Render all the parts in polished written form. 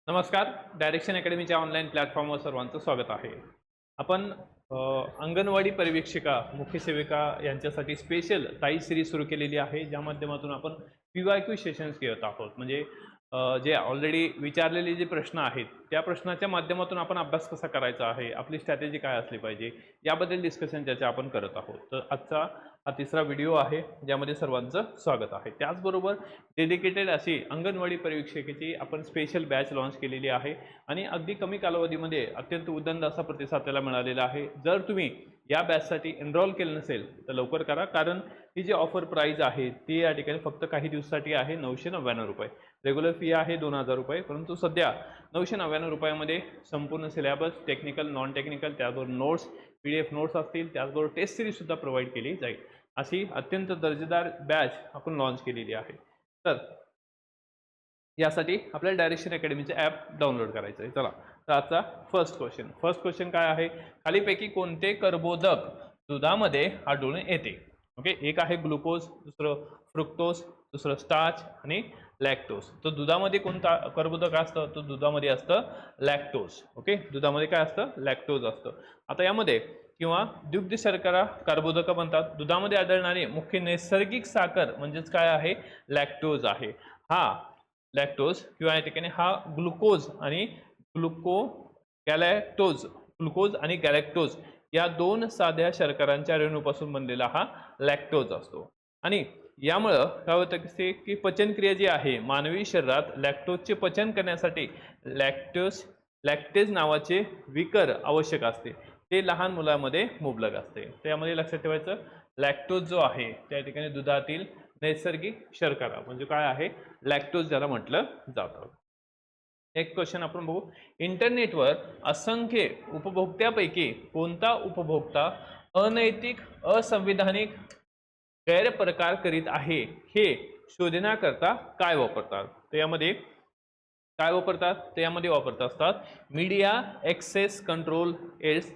नमस्कार. Direction अकॅडमीच्या online प्लॅटफॉर्मवर सर्वांचं स्वागत आहे. आपण अंगणवाडी परिवीक्षिका, मुख्य सेविका यांच्यासाठी स्पेशल ताई सिरीज सुरू केलेली आहे, ज्या माध्यमातून आपण PYQ सेशन्स घेत आहोत. म्हणजे जे ऑलरेडी विचारलेले जे प्रश्न आहेत त्या प्रश्नाच्या माध्यमातून आपण अभ्यास कसा करायचा आहे, आपली स्ट्रॅटेजी काय असली पाहिजे याबद्दल डिस्कशन चर्चा आपण करत आहोत. तर आजचा हा तिसरा व्हिडिओ आहे ज्यामध्ये सर्वांचं स्वागत आहे. त्याचबरोबर डेडिकेटेड अशी अंगणवाडी परिवीक्षकेची आपण स्पेशल बॅच लॉन्च केलेली आहे आणि अगदी कमी कालावधीमध्ये अत्यंत उदंड असा प्रतिसाद त्याला मिळालेला आहे. जर तुम्ही या बॅचसाठी एनरोल केलं नसेल तर लवकर करा, कारण ही जी ऑफर प्राइस आहे ती या ठिकाणी फक्त काही दिवसासाठी आहे. 999 रुपये रेग्युलर फी आहे 2000 रुपये, परंतु सध्या 999 रुपयामध्ये संपूर्ण सिलेबस, टेक्निकल, नॉन टेक्निकल, त्याचबरोबर नोट्स, PDF नोट्स असतील, त्याचबरोबर टेस्ट सिरीजसुद्धा प्रोव्हाइड केली जाईल. अशी अत्यंत दर्जेदार बॅच आपण लॉन्च केलेली आहे. तर यासाठी आपल्याला डायरेक्शन अकॅडमीचे ॲप डाउनलोड करायचं आहे. चला, तर आजचा फर्स्ट क्वेश्चन काय आहे? खालीपैकी कोणते कर्बोदक दुधामध्ये आढळून येते? ओके, एक आहे ग्लुकोज, दुसरं फ्रुक्टोज, दुसरं स्टार्च आणि लॅक्टोज. तर दुधामध्ये कोणता कर्बोदक असतं? तर दुधामध्ये असतं लॅक्टोज. ओके, दुधामध्ये काय असतं? लॅक्टोज असतं. आता यामध्ये किंवा दुग्ध शर्करा कर्बोदक म्हणतात. दुधामध्ये आढळणारी मुख्य नैसर्गिक साखर म्हणजेच काय आहे? लॅक्टोज आहे. हा लॅक्टोज किंवा या ठिकाणी हा ग्लुकोज आणि ग्लुकोज आणि गॅलॅक्टोज या दोन साध्या शर्करांच्या रेणूपासून बनलेला हा लॅक्टोज असतो. आणि यामुळं काय होतं की पचनक्रिया जी आहे मानवी शरीरात लॅक्टोजचे पचन करण्यासाठी लॅक्टेज नावाचे विकर आवश्यक असते. ते लहान मुलांमध्ये मुबलक असते. त्यामध्ये लक्षात ठेवायचं, लॅक्टोज जो आहे त्या ठिकाणी दुधातील नैसर्गिक शर्करा म्हणजे काय आहे? लॅक्टोज ज्याला म्हटलं जातं. एक क्वेश्चन आपण बघू. इंटरनेटवर असंख्य उपभोक्त्यापैकी कोणता उपभोक्ता अनैतिक, असंविधानिक गैरप्रकार करीत आहे हे शोधण्याकरता काय वापरतात? तर यामध्ये काय वापरतात? तर यामध्ये वापरत असतात media access control address.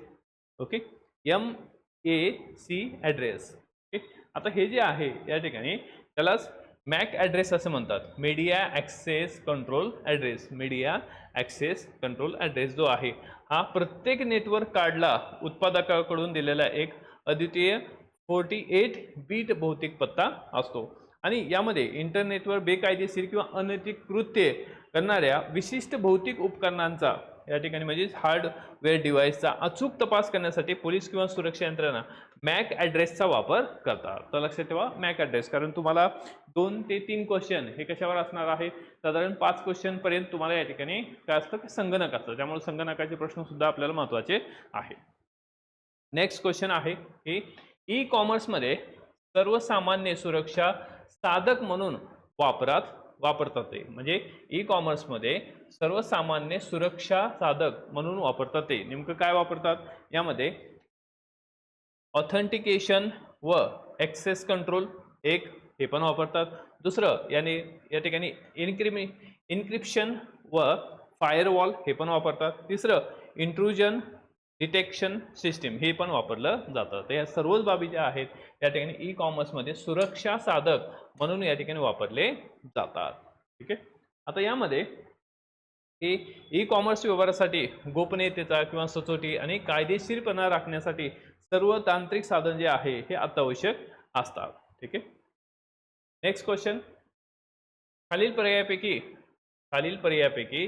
Okay, MAC address. Okay, आता हे जे आहे या ठिकाणी त्यालाच मॅक ॲड्रेस असं म्हणतात. Media access control address. Media access control address जो आहे हा प्रत्येक नेटवर्क कार्डला उत्पादकाकडून दिलेला एक अद्वितीय 48 बीट भौतिक पत्ता असतो. आणि यामध्ये इंटरनेटवर बेकायदेशीर किंवा अनैतिक कृत्ये करणाऱ्या विशिष्ट भौतिक उपकरणांचा या ठिकाणी म्हणजे हार्डवेअर डिव्हाइसचा अचूक तपास करण्यासाठी पोलीस किंवा सुरक्षा यंत्रणा मॅक ॲड्रेसचा वापर करतात. तर लक्षात ठेवा मॅक ॲड्रेस, कारण तुम्हाला 2 ते 3 क्वेश्चन हे कशावर असणार आहे? साधारण 5 क्वेश्चन पर्यंत तुम्हाला या ठिकाणी काय असतं की संगणक असतं. त्यामुळे संगणकाचे प्रश्न सुद्धा आपल्याला महत्त्वाचे आहे. नेक्स्ट क्वेश्चन आहे की ई कॉमर्समध्ये सर्वसामान्य सुरक्षा साधक म्हणून वापरतात ते. म्हणजे ई कॉमर्समध्ये सर्वसामान्य सुरक्षा साधक म्हणून वापरतात ते नेमकं काय वापरतात? यामध्ये ऑथेंटिकेशन व ॲक्सेस कंट्रोल एक हे पण वापरतात. दुसरं या ठिकाणी इन्क्रिप्शन व फायरवॉल हे पण वापरतात. तिसरं इंट्रुजन डिटेक्शन सिस्टीम हे पण वापरलं जातं. तर या सर्वच बाबी ज्या आहेत या ठिकाणी ई कॉमर्समध्ये सुरक्षा साधक म्हणून या ठिकाणी वापरले जातात. ठीक आहे. आता यामध्ये हे ई कॉमर्स व्यवहारासाठी गोपनीयतेचा किंवा सचोटी आणि कायदेशीरपणा राखण्यासाठी सर्व तांत्रिक साधन जे आहे हे अत्यावश्यक असतात. ठीक आहे. Next question. खालील पर्यायापैकी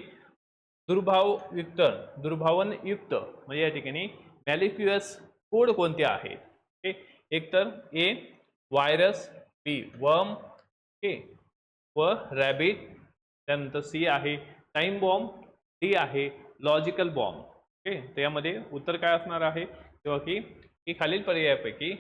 दुर्भावनयुक्त म्हणजे या ठिकाणी मॅलिक्युअस कोड कोणते आहेत? ओके, एक तर ए व्हायरस, बी वर्म, ओके, व रॅबिट, त्यानंतर सी आहे टाइम बॉम्ब, डी आहे लॉजिकल बॉम्ब. ओके, त्यामध्ये उत्तर काय असणार आहे? तेव्हा की खालील पर्यायापैकी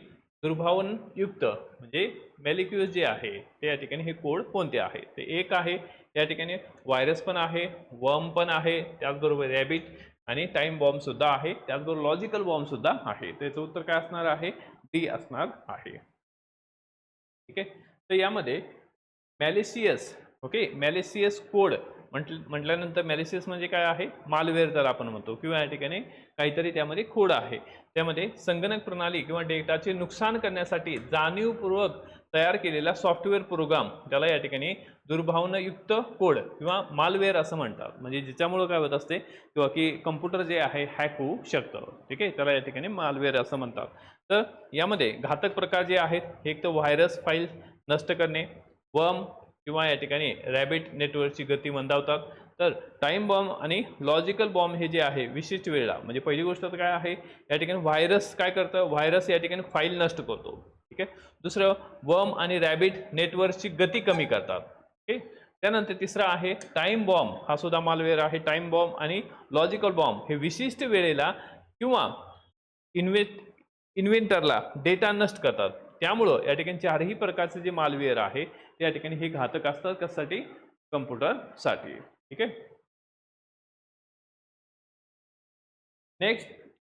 दुर्भावनयुक्त म्हणजे मॅलिक्युअस जे आहे ते या ठिकाणी हे कोड कोणते आहे? ते एक आहे या ठिकाणी व्हायरस पण आहे, वर्म पण आहे, त्याचबरोबर रॅबिट आणि टाइम बॉम्ब सुद्धा आहे, त्याचबरोबर लॉजिकल बॉम्ब सुद्धा आहे. त्याचं उत्तर काय असणार आहे? डी असणार आहे. ठीक आहे. तर यामध्ये मॅलिशियस, ओके, मॅलिशियस कोड म्हटल्यानंतर मॅलिशियस म्हणजे काय आहे? मालवेअर जर आपण म्हणतो, किंवा या ठिकाणी काहीतरी त्यामध्ये खोड आहे. त्यामध्ये संगणक प्रणाली किंवा डेटाचे नुकसान करण्यासाठी जाणीवपूर्वक तयार केलेला सॉफ्टवेअर प्रोग्राम, ज्याला या ठिकाणी दुर्भावनायुक्त कोड किंवा मालवेअर असं म्हणतात, म्हणजे ज्याच्यामुळे काय होत असते किंवा की कम्प्युटर जे आहे हॅक होऊ शकतं. ठीक आहे, त्याला या ठिकाणी मालवेअर असं म्हणतात. तर यामध्ये घातक प्रकार जे आहेत, एक तर व्हायरस फाईल नष्ट करणे, वर्म किंवा या ठिकाणी रॅबिट नेटवर्कची गती मंदावतात. तर टाइम बॉम्ब आणि लॉजिकल बॉम्ब हे जे आहे विशिष्ट वेळेला, म्हणजे पहिली गोष्ट तर काय आहे, या ठिकाणी व्हायरस काय करतं, व्हायरस या ठिकाणी फाईल नष्ट करतो. ठीक आहे. दुसरं, वर्म आणि रॅबिट नेटवर्कची गती कमी करतात. ओके. त्यानंतर तिसरा आहे टाइम बॉम्ब, हा सुद्धा मालवेअर आहे. टाइम बॉम्ब आणि लॉजिकल बॉम्ब हे विशिष्ट वेळेला किंवा इन्व्हेंटरला डेटा नष्ट करतात. त्यामुळं या ठिकाणी चारही प्रकारचे जे मालवेअर आहे ते या ठिकाणी हे घातक असतात. कशासाठी? कम्प्युटरसाठी. ठीक आहे. नेक्स्ट,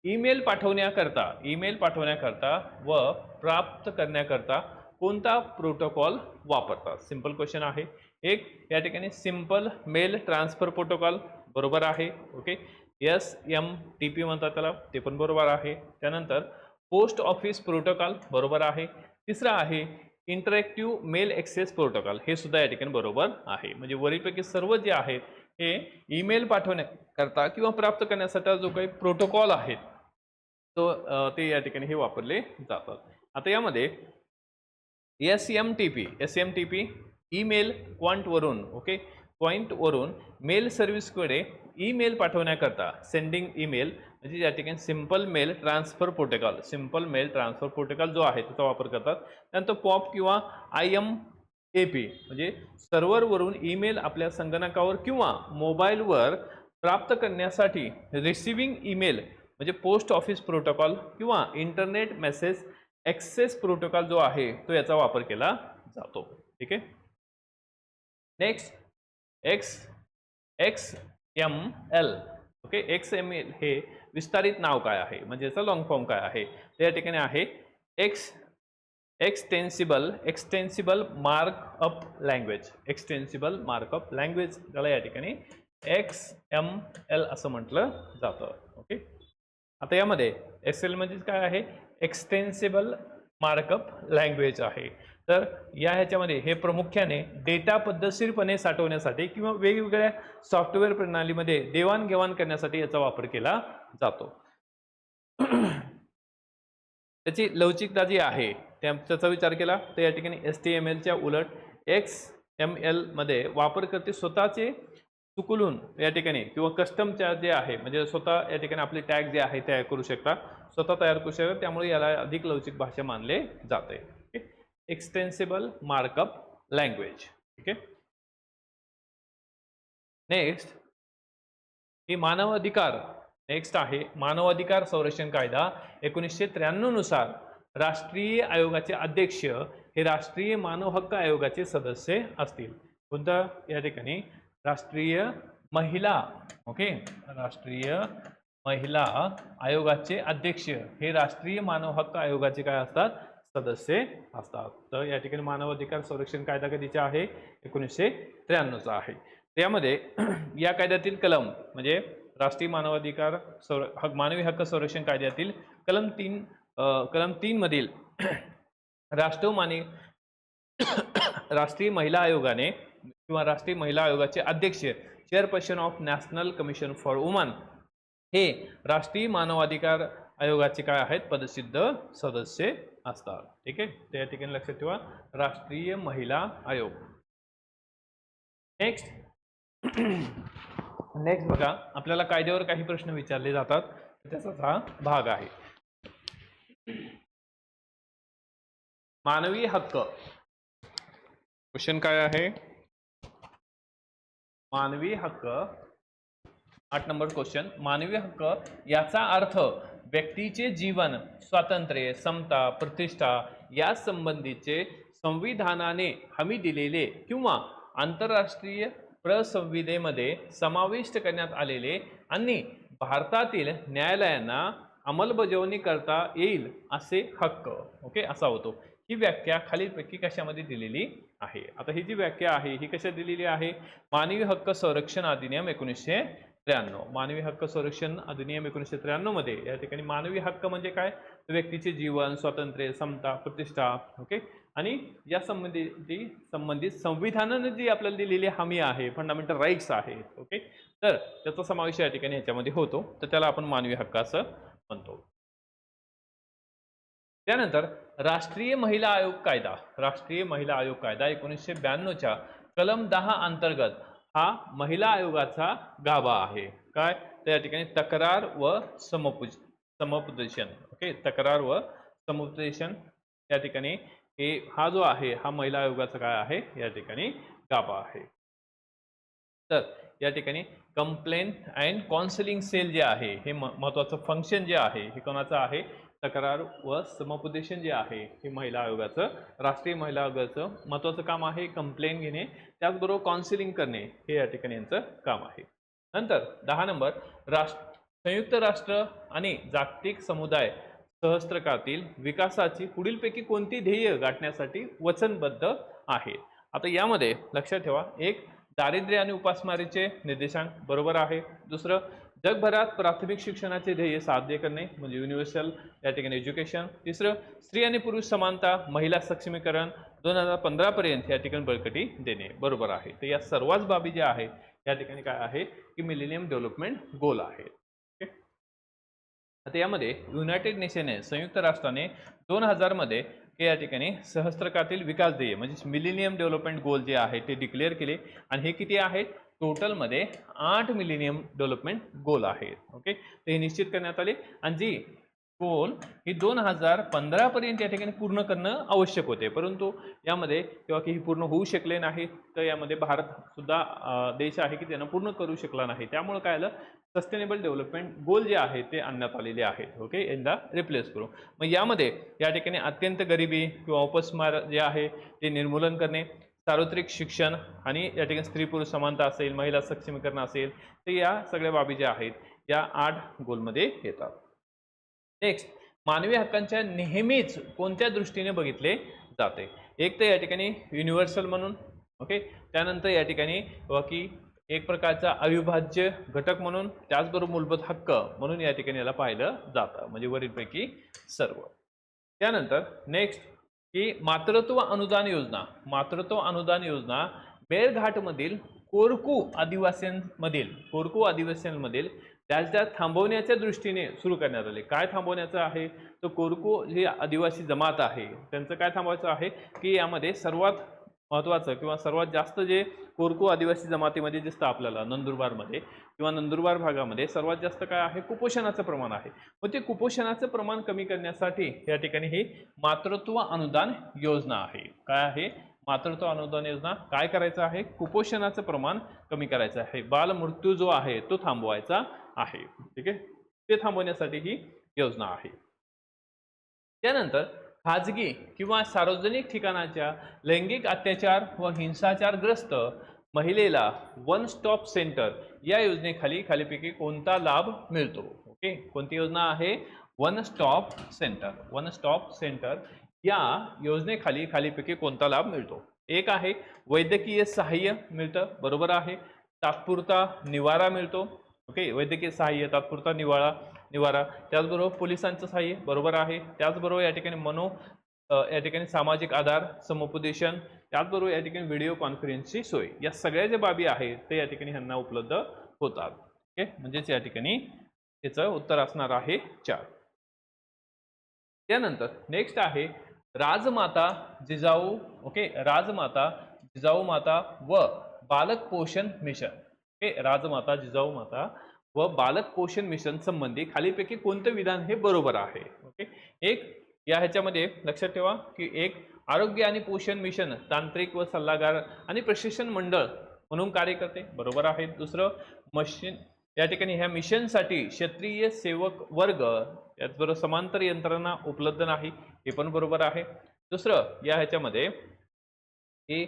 ईमेल पाठवण्याकरता व प्राप्त करण्याकरता कोणता प्रोटोकॉल वापरतात? सिंपल क्वेश्चन आहे. एक या ठिकाणी सिंपल मेल ट्रान्सफर प्रोटोकॉल बरोबर आहे. ओके. SMTP म्हणतात त्याला, ते पण बरोबर आहे. त्यानंतर पोस्ट ऑफिस प्रोटोकॉल बरोबर आहे. तिसरा आहे इंटरॅक्टिव्ह मेल एक्सेस प्रोटोकॉल, हे सुद्धा या ठिकाणी बरोबर आहे. म्हणजे वरीलपैकी सर्व जे आहेत हे ईमेल पाठवण्याकरता किंवा प्राप्त करण्यासाठी जो काही प्रोटोकॉल आहेत ते या ठिकाणी हे वापरले जातात. आता यामध्ये SMTP ईमेल पॉइंटवरून मेल सर्व्हिसकडे ईमेल पाठवण्याकरता सेंडिंग ईमेल, म्हणजे या ठिकाणी सिंपल मेल ट्रान्सफर प्रोटोकॉल जो आहे त्याचा वापर करतात. त्यानंतर पॉप किंवा IMAP म्हणजे सर्व्हरवरून ईमेल आपल्या संगणकावर किंवा मोबाईलवर प्राप्त करण्यासाठी रिसिव्हिंग ईमेल म्हणजे पोस्ट ऑफिस प्रोटोकॉल किंवा इंटरनेट मेसेज एक्सेस प्रोटोकॉल जो आहे तो याचा वापर केला जातो. ठीक आहे. Next, XML. ओके. XML हे विस्तारित नाव काय आहे, म्हणजे याचा लॉंग फॉर्म काय आहे? त्या ठिकाणी आहे एक्सटेन्सिबल मार्कअप लँग्वेज, त्याला या ठिकाणी XML असं म्हटलं जातं. ओके. आता यामध्ये एक्सेल म्हणजे काय आहे? एक्सटेन्सिबल मार्कअप लँग्वेज आहे. तर ह्याच्यामध्ये हे प्रामुख्याने डेटा पद्धतशीरपणे साठवण्यासाठी किंवा वेगवेगळ्या सॉफ्टवेअर प्रणालीमध्ये देवाणघेवाण करण्यासाठी याचा वापर केला जातो. त्याची लवचिकता जी आहे त्याचा विचार केला तर या ठिकाणी HTMLच्या उलट XML मध्ये वापरकर्ते स्वतःचे चुकलून या ठिकाणी किंवा कस्टमच्या जे आहे म्हणजे स्वतः या ठिकाणी आपले टॅग जे आहे तयार करू शकता, त्यामुळे याला अधिक लवचिक भाषा मानले जाते. एक्सटेन्सिबल मार्कअप लँग्वेज. ठीक आहे. नेक्स्ट ही मानवाधिकार. नेक्स्ट आहे मानवाधिकार संरक्षण कायदा 1993 नुसार राष्ट्रीय आयोगाचे अध्यक्ष हे राष्ट्रीय मानव हक्क आयोगाचे सदस्य असतील. कोणतं? या ठिकाणी राष्ट्रीय महिला आयोगाचे अध्यक्ष हे राष्ट्रीय मानव हक्क आयोगाचे काय असतात? सदस्य असतात. तर या ठिकाणी मानवाधिकार संरक्षण कायदा कधीचा आहे? 1993 चा आहे. त्यामध्ये या कायद्यातील कलम म्हणजे राष्ट्रीय मानवी हक्क संरक्षण कायद्यातील कलम 3 मधील राष्ट्रीय महिला आयोगाने किंवा राष्ट्रीय महिला आयोगाचे अध्यक्ष chairperson of national commission for woman हे राष्ट्रीय मानवाधिकार आयोगाचे काय आहेत? पदसिद्ध सदस्य असतात. ठीक आहे. तर या ठिकाणी लक्षात ठेवा राष्ट्रीय महिला आयोग. नेक्स्ट बघा, आपल्याला कायद्यावर काही प्रश्न विचारले जातात, त्याचाच हा भाग आहे. मानवी हक्क. क्वेश्चन काय आहे? मानवी हक्क 8 नंबर क्वेश्चन. मानवी हक्क याचा अर्थ व्यक्तीचे जीवन, स्वातंत्र्य, समता, प्रतिष्ठा या संबंधीचे संविधानाने हमी दिलेले किंवा आंतरराष्ट्रीय प्रसंविधेमध्ये समाविष्ट करण्यात आलेले आणि भारतातील न्यायालयांना अंमलबजावणी करता येईल असे हक्क. ओके, असा होतो. ही व्याख्या खालीलपैकी कशामध्ये दिलेली आहे? आता ही जी व्याख्या आहे ही कशा दिलेली आहे? मानवी हक्क संरक्षण अधिनियम 1993. मानवी हक्क संरक्षण अधिनियम 1993 मध्ये या ठिकाणी मानवी हक्क म्हणजे काय? व्यक्तीचे जीवन, स्वातंत्र्य, समता, प्रतिष्ठा, ओके, आणि या संबंधित संविधानाने जी आपल्याला दिलेली हमी आहे, फंडामेंटल राईट्स आहेत, ओके, तर त्याचा समावेश या ठिकाणी याच्यामध्ये होतो, तर त्याला आपण मानवी हक्क असं म्हणतो. त्यानंतर राष्ट्रीय महिला आयोग कायदा 1992च्या कलम 10 अंतर्गत हा महिला आयोगाचा गाभा आहे. काय, तर या ठिकाणी तक्रार व समुपदेशन, ओके, तक्रार व समुपदेशन या ठिकाणी हा जो आहे हा महिला आयोगाचा काय आहे या ठिकाणी गाभा आहे. तर या ठिकाणी कंप्लेंट अँड काउन्सिलिंग सेल जे आहे हे महत्वाचं फंक्शन जे आहे हे कोणाचं आहे, तक्रार व समुपदेशन जे आहे हे महिला आयोगाचं, राष्ट्रीय महिला आयोगाचं महत्वाचं काम आहे. कंप्लेंट घेणे, त्याचबरोबर काउन्सिलिंग करणे हे या ठिकाणी यांचं काम आहे. नंतर 10 नंबर, संयुक्त राष्ट्र आणि जागतिक समुदाय सहस्त्रकातील विकासाची पुढीलपैकी कोणती ध्येय गाठण्यासाठी वचनबद्ध आहे. आता यामध्ये लक्षात ठेवा, एक दारिद्र्य आणि उपासमारीचे निर्देशांक बरोबर आहे. दुसरं, जगभरात प्राथमिक शिक्षणाचे ध्येय साध्य करणे म्हणजे युनिव्हर्सल या ठिकाणी एज्युकेशन. तिसरं, स्त्री आणि पुरुष समानता, महिला सक्षमीकरण 2015 पर्यंत या ठिकाणी बळकटी देणे बरोबर आहे. तर या सर्वच बाबी ज्या आहेत या ठिकाणी काय आहे की मिलेनियम डेव्हलपमेंट गोल आहे. आता यामध्ये युनायटेड नेशनने, संयुक्त राष्ट्राने 2000 मध्ये या ठिकाणी सहस्त्रकातील विकास ध्येय म्हणजे मिलेनियम डेव्हलपमेंट गोल जे आहे ते डिक्लेअर केले आणि हे किती आहेत, टोटल मध्ये 8 मिलेनियम डेव्हलपमेंट गोल आहेत. ओके, तर हे निश्चित करण्यात आले आणि जी गोल ही 2015 पर्यंत या ठिकाणी पूर्ण करणं आवश्यक होते, परंतु यामध्ये किंवा की ही पूर्ण होऊ शकले नाही. तर यामध्ये भारत सुद्धा देश आहे की त्यांना पूर्ण करू शकला नाही. त्यामुळे काय आलं, सस्टेनेबल डेव्हलपमेंट गोल जे आहे ते आणण्यात आलेले आहेत. ओके, यांना रिप्लेस करू. मग यामध्ये या ठिकाणी अत्यंत गरिबी किंवा उपस्मार जे आहे ते निर्मूलन करणे, सार्वत्रिक शिक्षण आणि या ठिकाणी स्त्री पुरुष समानता असेल, महिला सक्षमीकरण असेल, तर या सगळ्या बाबी ज्या आहेत या 8 गोलमध्ये येतात. नेक्स्ट, मानवी हक्कांच्या नेहमीच कोणत्या दृष्टीने बघितले जाते. एक तर या ठिकाणी युनिव्हर्सल म्हणून, ओके, त्यानंतर या ठिकाणी की एक प्रकारचा अविभाज्य घटक म्हणून, त्याचबरोबर मूलभूत हक्क म्हणून या ठिकाणी याला पाहिलं जातं, म्हणजे वरीलपैकी सर्व. त्यानंतर नेक्स्ट की मातृत्व अनुदान योजना मेळघाटमधील कोरकू आदिवासींमधील त्याच्या थांबवण्याच्या दृष्टीने सुरू करण्यात आले. काय थांबवण्याचं आहे, तर कोरकू जी आदिवासी जमात आहे त्यांचं काय थांबवायचं आहे की यामध्ये सर्वात महत्त्वाचं किंवा सर्वात जास्त जे कोरकू आदिवासी जमातीमध्ये दिसतं आपल्याला नंदुरबारमध्ये किंवा नंदुरबार भागामध्ये सर्वात जास्त काय आहे, कुपोषणाचं प्रमाण आहे. मग ते कुपोषणाचं प्रमाण कमी करण्यासाठी या ठिकाणी ही मातृत्व अनुदान योजना आहे. काय आहे, मातृत्व अनुदान योजना. काय करायचं आहे, कुपोषणाचं प्रमाण कमी करायचं आहे, बाल मृत्यू जो आहे तो थांबवायचा आहे. ठीक आहे, ते थांबवण्यासाठी ही योजना आहे. त्यानंतर खाजगी किंवा सार्वजनिक ठिकाणाच्या लैंगिक अत्याचार व हिंसाचारग्रस्त महिलेला वन स्टॉप सेंटर या योजनेखाली खालीपैकी कोणता लाभ मिळतो. ओके, कोणती योजना आहे, वन स्टॉप सेंटर या योजनेखाली खालीपैकी कोणता लाभ मिळतो. एक आहे वैद्यकीय सहाय्य मिळतं, बरोबर आहे. तात्पुरता निवारा मिळतो. ओके, वैद्यकीय सहाय्य, तात्पुरता निवारा, त्याचबरोबर पोलिसांचं सहाय्य, बरोबर आहे. त्याचबरोबर या ठिकाणी या ठिकाणी सामाजिक आधार, समुपदेशन, त्याचबरोबर या ठिकाणी व्हिडिओ कॉन्फरन्सची सोय, या सगळ्या ज्या बाबी आहेत ते या ठिकाणी ह्यांना उपलब्ध होतात. ओके, म्हणजेच या ठिकाणी याचं उत्तर असणार आहे 4. त्यानंतर नेक्स्ट आहे राजमाता जिजाऊ. ओके, राजमाता जिजाऊ माता व बालक पोषण मिशन. ओके, राजमाता जिजाऊ माता व बालक पोषण मिशन संबंधी खालीपैकी कोणतं विधान हे बरोबर आहे. ओके, एक या ह्याच्यामध्ये लक्षात ठेवा की एक आरोग्य आणि पोषण मिशन तांत्रिक व सल्लागार आणि प्रशिक्षण मंडळ म्हणून कार्य करते, बरोबर आहे. दुसरं, मशीन या ठिकाणी ह्या मिशनसाठी क्षेत्रीय सेवक वर्ग याचबरोबर समांतर यंत्रणा उपलब्ध नाही, हे पण बरोबर आहे. दुसरं, या ह्याच्यामध्ये हे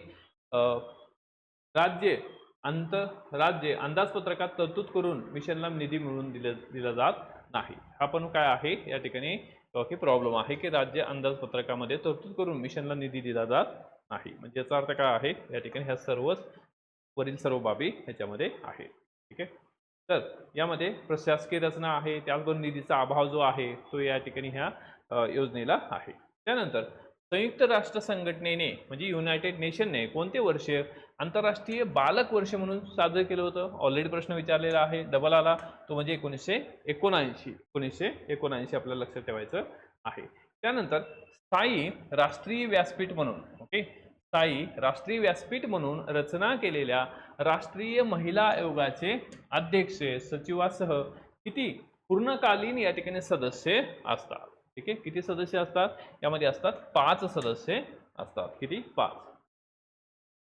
राज्य अंदाजपत्रकात तरतूद करून मिशनला निधी मिळवून दिला जात नाही. हा पण काय आहे या ठिकाणी की प्रॉब्लेम आहे की राज्य अंदाजपत्रकामध्ये तरतूद करून मिशनला निधी दिला जात नाही. म्हणजे याचा अर्थ काय आहे, या ठिकाणी ह्या वरील सर्व बाबी ह्याच्यामध्ये आहे. ठीक आहे, तर यामध्ये प्रशासकीय रचना आहे, त्याचबरोबर निधीचा अभाव जो आहे तो या ठिकाणी ह्या योजनेला आहे. त्यानंतर संयुक्त राष्ट्र संघटनेने म्हणजे युनायटेड नेशनने कोणते वर्ष आंतरराष्ट्रीय बालक वर्ष म्हणून साजरे केलं होतं? ऑलरेडी प्रश्न विचारलेला आहे, डबल आला तो म्हणजे 1979 आपल्याला लक्षात ठेवायचं आहे. त्यानंतर स्थायी राष्ट्रीय व्यासपीठ म्हणून स्थायी राष्ट्रीय व्यासपीठ म्हणून रचना केलेल्या राष्ट्रीय महिला आयोगाचे अध्यक्ष सचिवासह किती पूर्णकालीन या ठिकाणी सदस्य असतात? ठीक आहे, किती सदस्य असतात? यामध्ये असतात 5 सदस्य असतात. किती? 5.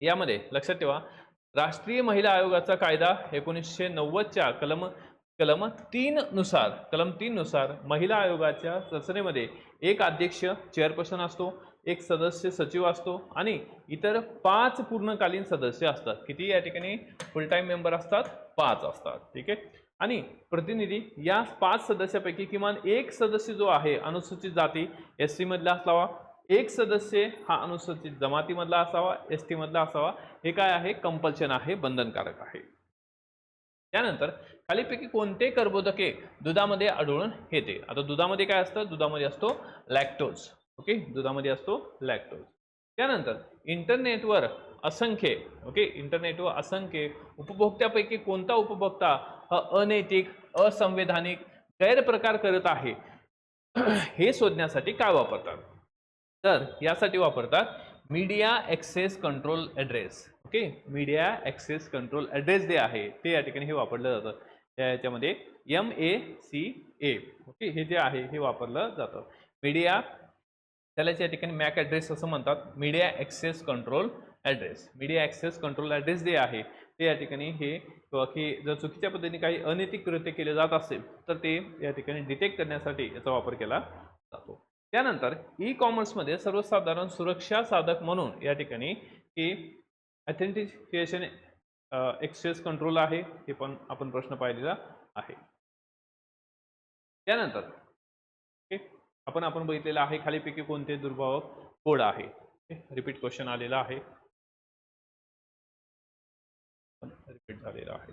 यामध्ये लक्षात ठेवा, राष्ट्रीय महिला आयोगाचा कायदा 1990च्या कलम 3 नुसार महिला आयोगाच्या रचनेमध्ये एक अध्यक्ष चेअरपर्सन असतो, एक सदस्य सचिव असतो आणि इतर 5 पूर्णकालीन सदस्य असतात. किती या ठिकाणी फुल टाइम मेंबर असतात? 5 असतात. ठीक आहे, आणि प्रतिनिधी या 5 सदस्यापैकी किमान एक सदस्य जो आहे अनुसूचित जाती SC मधला असावा, एक सदस्य हा अनुसूचित जमातीमधला असावा, ST मधला असावा. हे काय आहे? कंपल्शन आहे, बंधनकारक आहे. त्यानंतर खालीपैकी कोणते कर्बोदके दुधामध्ये आढळून येते? आता दुधामध्ये काय असतं? दुधामध्ये असतो लॅक्टोज. दुधामध्ये असतो लॅक्टोज. त्यानंतर इंटरनेटवर असंख्य उपभोक्त्यापैकी कोणता उपभोक्ता अनैतिक, असंवैधानिक गैरप्रकार करत आहे हे शोधण्यासाठी काय वापरतात? तर यासाठी वापरतात media access control address. Media access control address जे आहे ते या ठिकाणी हे वापरलं जातं. याच्यामध्ये MACA हे जे आहे हे वापरलं जातं. मीडिया, त्यालाच या ठिकाणी मॅक ॲड्रेस असं म्हणतात, media access control address. Media access control address जे आहे ते या ठिकाणी हे की जर चुकीच्या पद्धतीने काही अनैतिक कृत्य केले जात असेल तर ते या ठिकाणी डिटेक्ट करण्यासाठी याचा वापर केला जातो. त्यानंतर ई-कॉमर्समध्ये सर्वसाधारण सुरक्षा साधक म्हणून या ठिकाणी की ऑथेंटिकेशन ॲक्सेस कंट्रोल आहे, हे पण आपण प्रश्न पाहिलेला आहे. त्यानंतर आपण बघितलेलं आहे खालीपैकी कोणते दुर्भावक कोड आहे? रिपीट क्वेश्चन आलेला आहे, रिपीट झालेला आहे.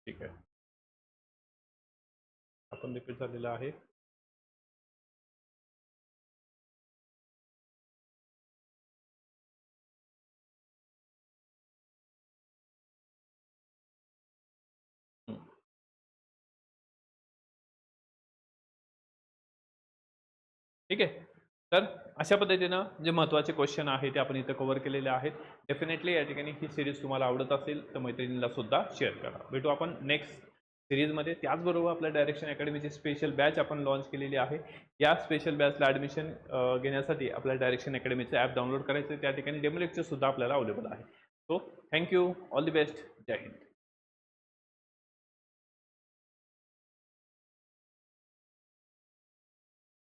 ठीक आहे, आपण रिपीट झालेला आहे. ठीक आहे, तर अशा पद्धतीनं जे महत्त्वाचे क्वेश्चन आहे ते आपण इथं कव्हर केलेले आहेत. डेफिनेटली या ठिकाणी ही सिरीज तुम्हाला आवडत असेल तर मैत्रिणींना सुद्धा शेअर करा. भेटू आपण नेक्स्ट सिरीजमध्ये. त्याचबरोबर आपल्या डायरेक्शन अकॅडमीची स्पेशल बॅच आपण लॉन्च केलेली आहे. या स्पेशल बॅचला ॲडमिशन घेण्यासाठी आपल्या डायरेक्शन अकॅडमीचं ॲप डाउनलोड करायचं. त्या ठिकाणी डेमो लेक्चर सुद्धा आपल्याला अवेलेबल आहे. So thank you, all the best, जय हिंद.